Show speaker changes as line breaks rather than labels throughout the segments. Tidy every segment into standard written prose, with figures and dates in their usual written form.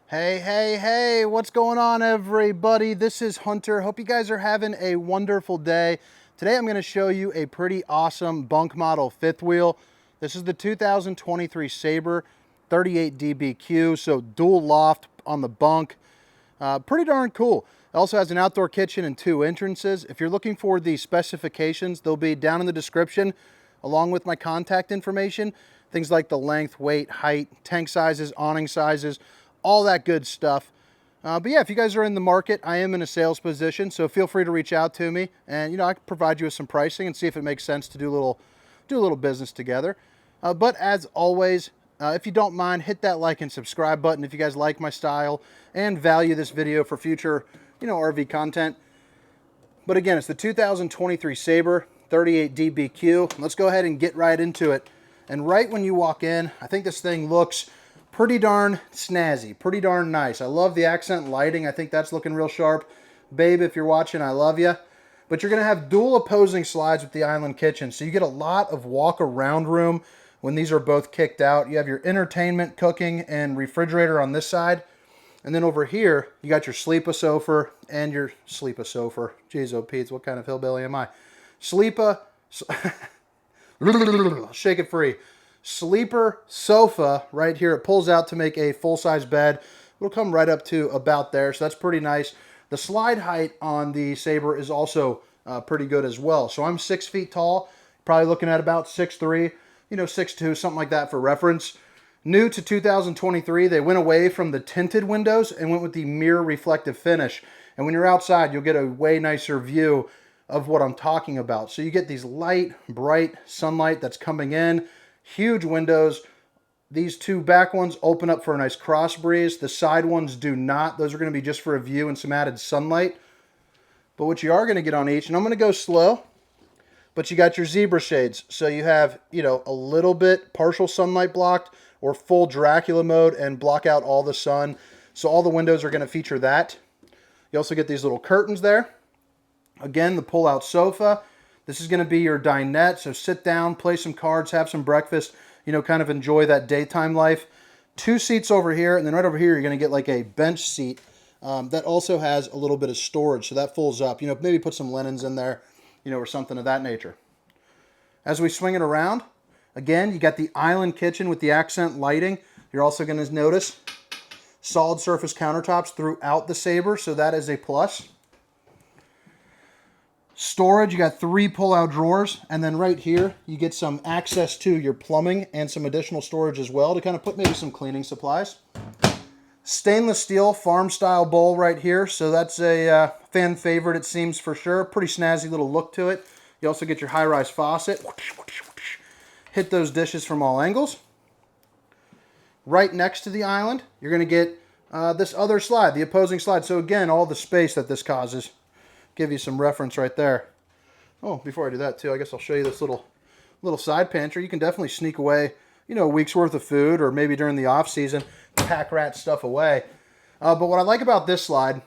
Hey, hey, hey, what's going on, everybody? This is Hunter. Hope you guys are having a wonderful day. Today I'm going to show you a pretty awesome bunk model fifth wheel. This is the 2023 Sabre 38DBQ, so dual loft on the bunk. Pretty darn cool. It also has an outdoor kitchen and 2 entrances. If you're looking for the specifications, they'll be down in the description along with my contact information. Things like the length, weight, height, tank sizes, awning sizes, all that good stuff. But yeah, if you guys are in the market, I am in a sales position, so feel free to reach out to me, and I can provide you with some pricing and see if it makes sense to do a little business together. But as always, if you don't mind, hit that like and subscribe button if you guys like my style and value this video for future, RV content. But again, it's the 2023 Sabre 38DBQ. Let's go ahead and get right into it. And right when you walk in, I think this thing looks pretty darn snazzy, pretty darn nice. I love the accent lighting. I think that's looking real sharp. Babe, if you're watching, I love you. But you're going to have dual opposing slides with the island kitchen, so you get a lot of walk around room when these are both kicked out. You have your entertainment, cooking, and refrigerator on this side. And then over here, you got your sleeper sofa and your sleeper sofa. Jeez, oh Pete, what kind of hillbilly am I? Sleeper, shake it free. Sleeper sofa right here. It pulls out to make a full-size bed. It'll come right up to about there, so that's pretty nice. The slide height on the Sabre is also pretty good as well. So I'm 6 feet tall, probably looking at about 6'3", 6'2", something like that for reference. New to 2023, they went away from the tinted windows and went with the mirror reflective finish. And when you're outside, you'll get a way nicer view of what I'm talking about. So you get these light, bright sunlight that's coming in. Huge windows. These 2 back ones open up for a nice cross breeze. The side ones do not. Those are going to be just for a view and some added sunlight. But what you are going to get on each, and I'm going to go slow, but you got your zebra shades. So you have, a little bit partial sunlight blocked or full Dracula mode and block out all the sun. So all the windows are going to feature that. You also get these little curtains there. Again, the pull-out sofa. This is going to be your dinette, so sit down, play some cards, have some breakfast, kind of enjoy that daytime life. 2 seats over here, and then right over here you're going to get like a bench seat that also has a little bit of storage, so that folds up. Maybe put some linens in there, or something of that nature. As we swing it around, again, you got the island kitchen with the accent lighting. You're also going to notice solid surface countertops throughout the Sabre, so that is a plus. Storage, you got 3 pull-out drawers, and then right here you get some access to your plumbing and some additional storage as well to kind of put maybe some cleaning supplies. Stainless steel farm-style bowl right here, so that's a fan favorite, it seems, for sure. Pretty snazzy little look to it. You also get your high-rise faucet. Hit those dishes from all angles. Right next to the island, you're going to get this other slide, the opposing slide. So again, all the space that this causes. Give you some reference right there. Oh, before I do that too, I guess I'll show you this little side pantry. You can definitely sneak away, a week's worth of food, or maybe during the off season, pack rat stuff away. But what I like about this slide,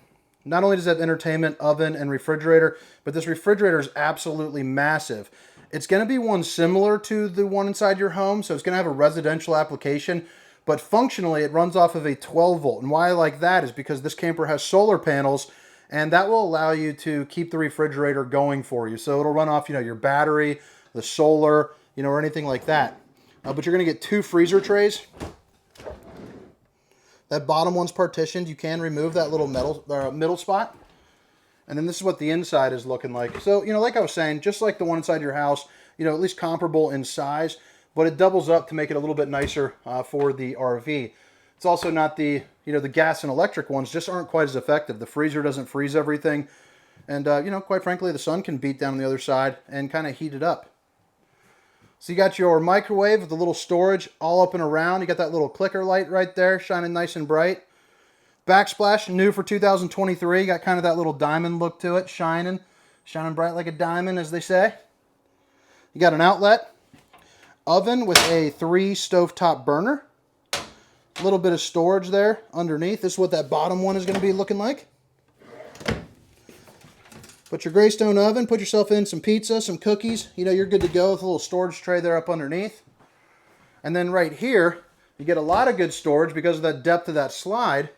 not only does it have entertainment, oven, and refrigerator, but this refrigerator is absolutely massive. It's going to be one similar to the one inside your home, so it's going to have a residential application, but functionally it runs off of a 12 volt. And why I like that is because this camper has solar panels, and that will allow you to keep the refrigerator going for you. So it'll run off, your battery, the solar, or anything like that. But you're going to get 2 freezer trays. That bottom one's partitioned. You can remove that little middle spot. And then this is what the inside is looking like. So, like I was saying, just like the one inside your house, at least comparable in size, but it doubles up to make it a little bit nicer for the RV. It's also not the, the gas and electric ones just aren't quite as effective. The freezer doesn't freeze everything. And, quite frankly, the sun can beat down on the other side and kind of heat it up. So you got your microwave with the little storage all up and around. You got that little clicker light right there shining nice and bright. Backsplash, new for 2023. Got kind of that little diamond look to it, shining bright like a diamond, as they say. You got an outlet. Oven with a 3 stovetop burner. A little bit of storage there underneath. This is what that bottom one is going to be looking like. Put your Greystone oven, put yourself in some pizza, some cookies. You're good to go with a little storage tray there up underneath. And then right here, you get a lot of good storage because of that depth of that slide.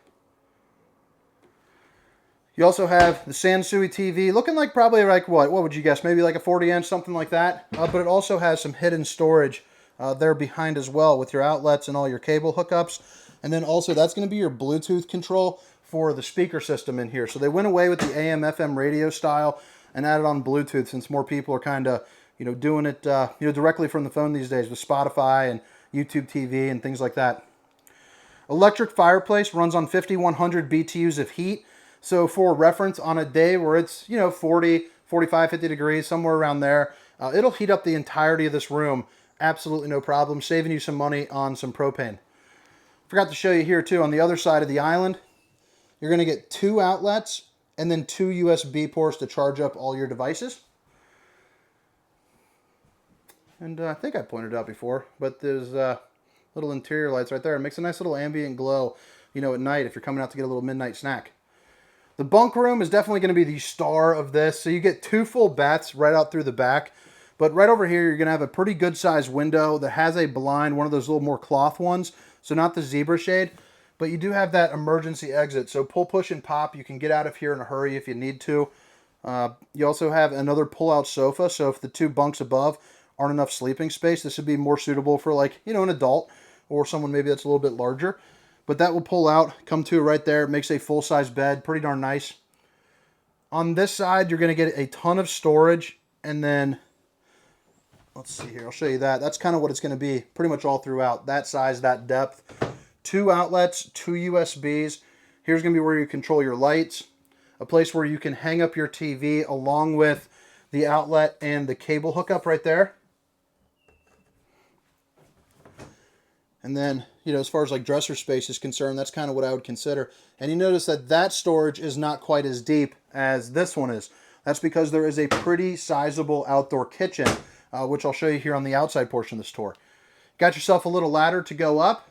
You also have the Sansui TV, looking like probably like what would you guess? Maybe like a 40-inch, something like that. But it also has some hidden storage there behind as well with your outlets and all your cable hookups. And then also that's going to be your Bluetooth control for the speaker system in here. So they went away with the AM/FM radio style and added on Bluetooth, since more people are kind of doing it directly from the phone these days with Spotify and YouTube TV and things like that. Electric fireplace, runs on 5100 BTUs of heat. So for reference, on a day where it's 40, 45, 50 degrees, somewhere around there, it'll heat up the entirety of this room. Absolutely no problem, saving you some money on some propane. Forgot to show you here too, on the other side of the island, you're going to get 2 outlets and then 2 USB ports to charge up all your devices. And I think I pointed out before, but there's little interior lights right there. It makes a nice little ambient glow, at night if you're coming out to get a little midnight snack. The bunk room is definitely going to be the star of this. So you get 2 full baths right out through the back. But right over here, you're going to have a pretty good sized window that has a blind, one of those little more cloth ones. So not the zebra shade, but you do have that emergency exit. So pull, push, and pop. You can get out of here in a hurry if you need to. You also have another pull-out sofa. So if the 2 bunks above aren't enough sleeping space, this would be more suitable for like, an adult or someone maybe that's a little bit larger. But that will pull out, come to right there. It makes a full-size bed. Pretty darn nice. On this side, you're going to get a ton of storage. And then, let's see here. I'll show you that. That's kind of what it's going to be pretty much all throughout. That size, that depth. 2 outlets, 2 USBs. Here's going to be where you control your lights. A place where you can hang up your TV along with the outlet and the cable hookup right there. And then, as far as like dresser space is concerned, that's kind of what I would consider. And you notice that that storage is not quite as deep as this one is. That's because there is a pretty sizable outdoor kitchen, which I'll show you here on the outside portion of this tour. Got yourself a little ladder to go up.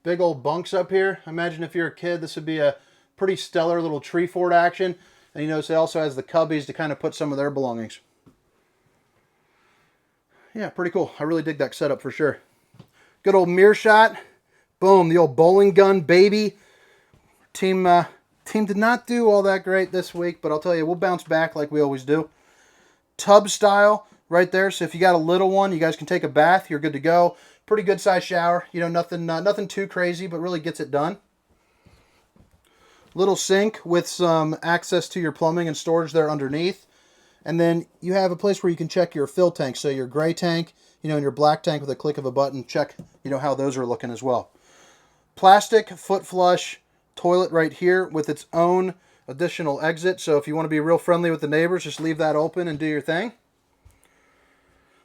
Big old bunks up here. Imagine if you're a kid, this would be a pretty stellar little tree fort action. And you notice it also has the cubbies to kind of put some of their belongings. Yeah, pretty cool. I really dig that setup for sure. Good old mirror shot. Boom, the old bowling gun, baby. Team did not do all that great this week, but I'll tell you, we'll bounce back like we always do. Tub style right there. So if you got a little one, you guys can take a bath. You're good to go. Pretty good size shower. Nothing too crazy, but really gets it done. Little sink with some access to your plumbing and storage there underneath. And then you have a place where you can check your fill tank. So your gray tank, and your black tank with a click of a button, check, how those are looking as well. Plastic foot flush toilet right here with its own additional exit. So if you want to be real friendly with the neighbors, just leave that open and do your thing.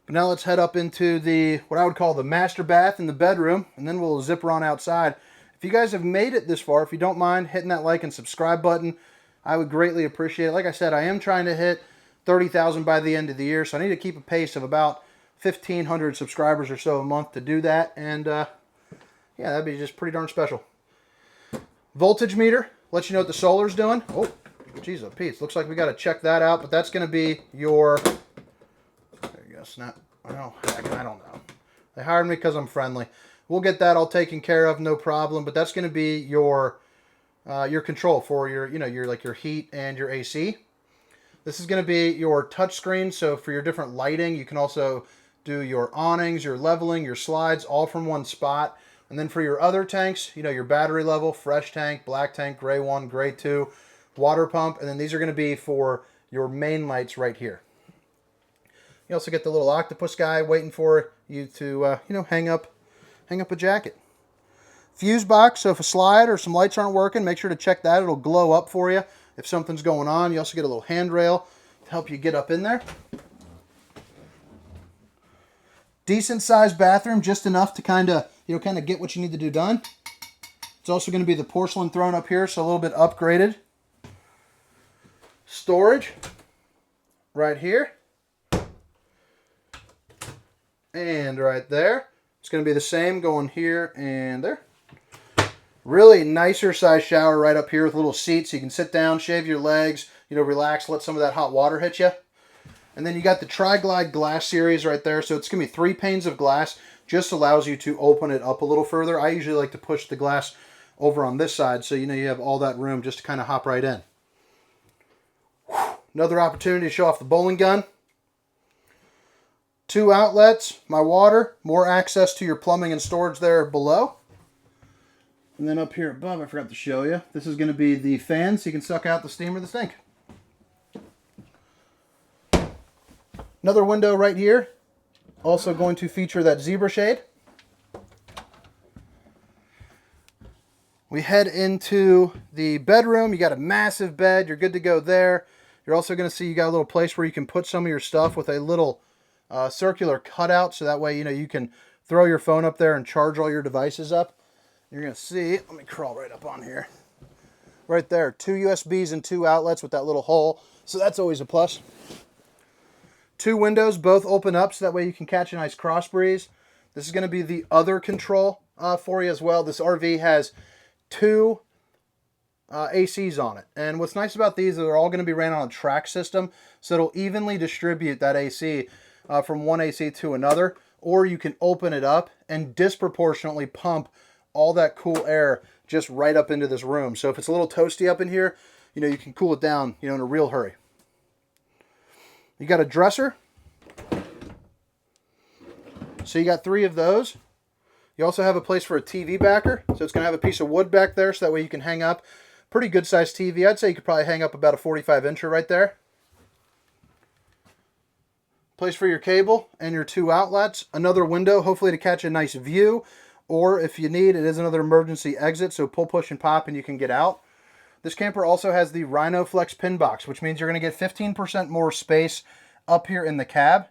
But now let's head up into what I would call the master bath in the bedroom, and then we'll zip on outside. If you guys have made it this far, if you don't mind hitting that like and subscribe button, I would greatly appreciate it. Like I said, I am trying to hit 30,000 by the end of the year, so I need to keep a pace of about 1,500 subscribers or so a month to do that, and yeah, that'd be just pretty darn special. Voltage meter lets you know what the solar's doing. Oh, geez, oh, Pete, looks like we got to check that out, but that's going to be your, there you go, snap, oh, heck, I don't know. They hired me because I'm friendly. We'll get that all taken care of, no problem, but that's going to be your control for your heat and your AC. This is going to be your touch screen, so for your different lighting, you can also do your awnings, your leveling, your slides, all from one spot. And then for your other tanks, your battery level, fresh tank, black tank, gray 1, gray 2, water pump, and then these are going to be for your main lights right here. You also get the little octopus guy waiting for you to, hang up a jacket. Fuse box, so if a slide or some lights aren't working, make sure to check that. It'll glow up for you if something's going on. You also get a little handrail to help you get up in there. Decent sized bathroom, just enough to kind of get what you need to do done. It's also going to be the porcelain throne up here, so a little bit upgraded. Storage right here. And right there. It's going to be the same going here and there. Really nicer size shower right up here with little seats. So you can sit down, shave your legs, relax, let some of that hot water hit you. And then you got the Tri-Glide glass series right there. So it's going to be 3 panes of glass. Just allows you to open it up a little further. I usually like to push the glass over on this side, so you know you have all that room just to kind of hop right in. Another opportunity to show off the bowling gun. 2 outlets, my water, more access to your plumbing and storage there below. And then up here above, I forgot to show you, this is going to be the fan so you can suck out the steam or the stink. Another window right here, also going to feature that zebra shade. We head into the bedroom. You got a massive bed. You're good to go there. You're also going to see you got a little place where you can put some of your stuff with a little circular cutout, so that way, you know, you can throw your phone up there and charge all your devices up. You're going to see, let me crawl right up on here. Right there, 2 USBs and 2 outlets with that little hole, so that's always a plus. 2 windows, both open up, so that way you can catch a nice cross breeze. This is going to be the other control for you as well. This RV has 2 ACs on it. And what's nice about these is they're all going to be ran on a track system, so it'll evenly distribute that AC from one AC to another, or you can open it up and disproportionately pump all that cool air just right up into this room. So if it's a little toasty up in here, you know, you can cool it down, you know, in a real hurry. You got a dresser. So you got 3 of those. You also have a place for a TV backer. So it's going to have a piece of wood back there, so that way you can hang up pretty good sized TV. I'd say you could probably hang up about a 45-incher right there. Place for your cable and your 2 outlets. Another window, hopefully to catch a nice view. Or if you need, it is another emergency exit, so pull, push, and pop, and you can get out. This camper also has the Rhino Flex pin box, which means you're going to get 15% more space up here in the cab.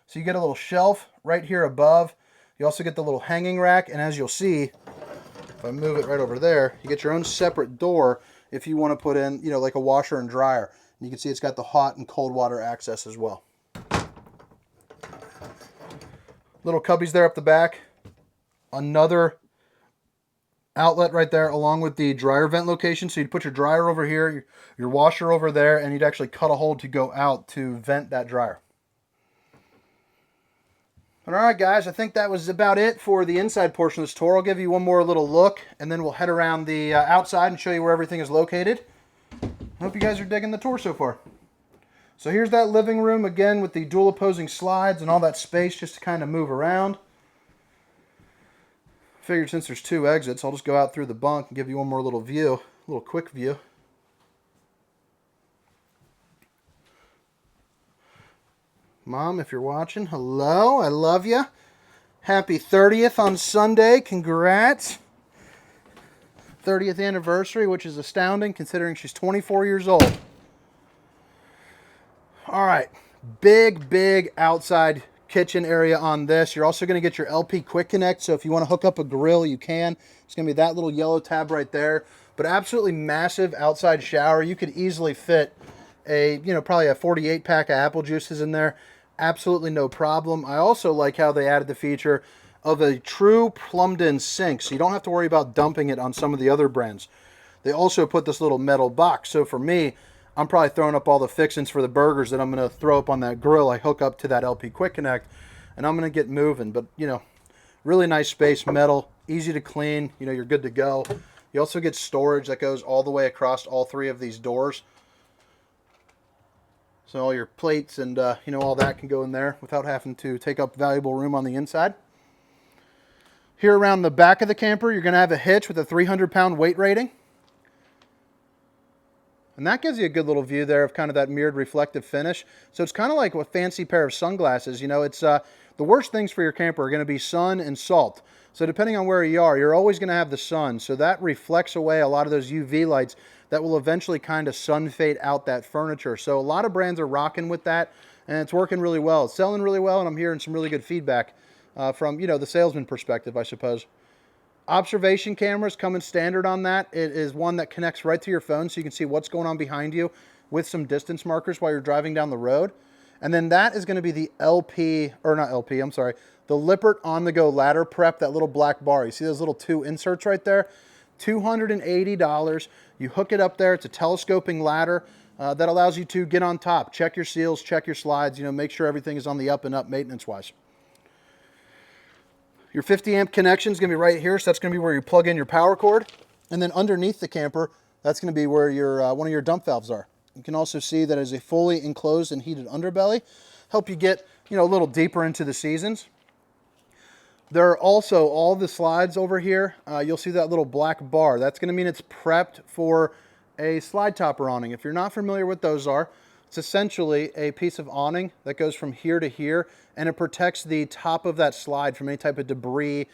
So you get a little shelf right here above. You also get the little hanging rack, and as you'll see, if I move it right over there, you get your own separate door if you want to put in, you know, like a washer and dryer. And you can see it's got the hot and cold water access as well. Little cubbies there up the back. Another outlet right there along with the dryer vent location. So you'd put your dryer over here, your washer over there, and you'd actually cut a hole to go out to vent that dryer. Alright guys, I think that was about it for the inside portion of this tour. I'll give you one more little look, and then we'll head around the outside and show you where everything is located. I hope you guys are digging the tour so far. So here's that living room again with the dual opposing slides and all that space just to kind of move around. Figured since there's 2 exits, I'll just go out through the bunk and give you one more little view, a little quick view. Mom, if you're watching, hello, I love you. Happy 30th on Sunday, congrats. 30th anniversary, which is astounding considering she's 24 years old. All right, big outside kitchen area on this. You're also going to get your LP Quick Connect, so if you want to hook up a grill, you can. It's going to be that little yellow tab right there. But absolutely massive outside shower. You could easily fit a, you know, probably a 48-pack of apple juices in there. Absolutely no problem. I also like how they added the feature of a true plumbed-in sink, so you don't have to worry about dumping it on some of the other brands. They also put this little metal box, so for me, I'm probably throwing up all the fixings for the burgers that I'm going to throw up on that grill. I hook up to that LP Quick Connect, and I'm going to get moving. But, you know, really nice space, metal, easy to clean. You know, you're good to go. You also get storage that goes all the way across all 3 of these doors. So all your plates and, you know, all that can go in there without having to take up valuable room on the inside. Here around the back of the camper, you're going to have a hitch with a 300-pound weight rating. And that gives you a good little view there of kind of that mirrored reflective finish. So it's kind of like a fancy pair of sunglasses. You know, it's the worst things for your camper are going to be sun and salt. So depending on where you are, you're always going to have the sun. So that reflects away a lot of those UV lights that will eventually kind of sun fade out that furniture. So a lot of brands are rocking with that, and it's working really well. It's selling really well, and I'm hearing some really good feedback from, you know, the salesman perspective, I suppose. Observation cameras coming standard on that. It is one that connects right to your phone so you can see what's going on behind you with some distance markers while you're driving down the road. And then that is going to be the the Lippert on-the-go ladder prep, that little black bar. You see those little 2 inserts right there? $280. You hook it up there. It's a telescoping ladder that allows you to get on top, check your seals, check your slides, you know, make sure everything is on the up and up maintenance-wise. Your 50 amp connection is going to be right here, so that's going to be where you plug in your power cord. And then underneath the camper, that's going to be where your one of your dump valves are. You can also see that it is a fully enclosed and heated underbelly. Help you get, you know, a little deeper into the seasons. There are also all the slides over here. You'll see that little black bar. That's going to mean it's prepped for a slide topper awning. If you're not familiar with those are, it's essentially a piece of awning that goes from here to here, and it protects the top of that slide from any type of debris,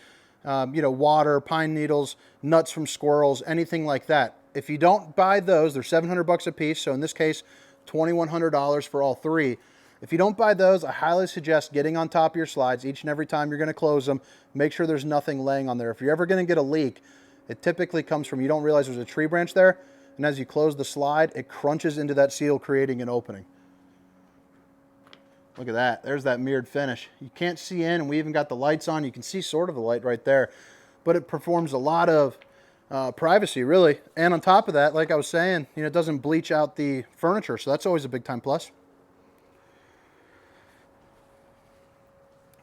you know, water, pine needles, nuts from squirrels, anything like that. If you don't buy those, they're $700 a piece. So in this case, $2,100 for all three. If you don't buy those, I highly suggest getting on top of your slides each and every time you're going to close them. Make sure there's nothing laying on there. If you're ever going to get a leak, it typically comes from you don't realize there's a tree branch there, and as you close the slide, it crunches into that seal, creating an opening. Look at that. There's that mirrored finish. You can't see in, and we even got the lights on. You can see sort of the light right there, but it performs a lot of privacy, really. And on top of that, like I was saying, you know, it doesn't bleach out the furniture, so that's always a big time plus.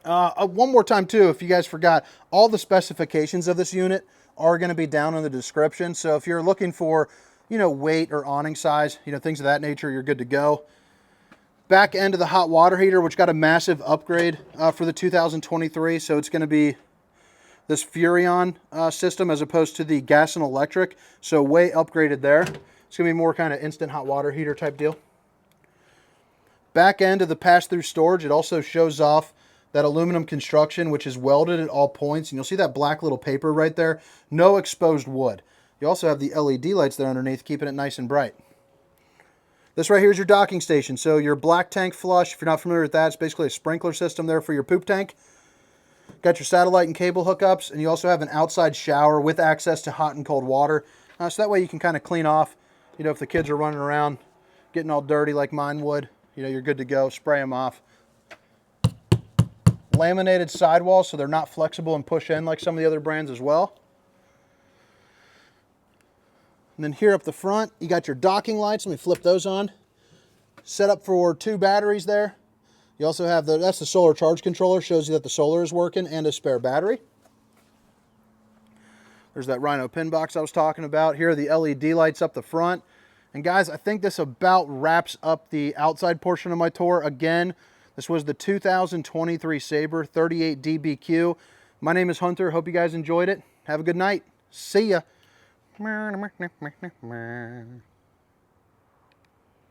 One more time too, if you guys forgot, all the specifications of this unit are going to be down in the description. So if you're looking for, you know, weight or awning size, you know, things of that nature, you're good to go. Back end of the hot water heater, which got a massive upgrade for the 2023. So it's going to be this Furrion system as opposed to the gas and electric. So way upgraded there. It's going to be more kind of instant hot water heater type deal. Back end of the pass-through storage, it also shows off that aluminum construction, which is welded at all points. And you'll see that black little paper right there. No exposed wood. You also have the LED lights there underneath, keeping it nice and bright. This right here is your docking station. So your black tank flush, if you're not familiar with that, it's basically a sprinkler system there for your poop tank. Got your satellite and cable hookups, and you also have an outside shower with access to hot and cold water. So that way you can kind of clean off, you know, if the kids are running around getting all dirty like mine would, you know, you're good to go. Spray them off. Laminated sidewalls, so they're not flexible and push in like some of the other brands as well. And then here up the front, you got your docking lights. Let me flip those on. Set up for 2 batteries there. You also have that's the solar charge controller, shows you that the solar is working, and a spare battery. There's that Rhino pin box I was talking about. Here are the LED lights up the front. And guys, I think this about wraps up the outside portion of my tour. Again, this was the 2023 Sabre 38DBQ. My name is Hunter. Hope you guys enjoyed it. Have a good night. See ya.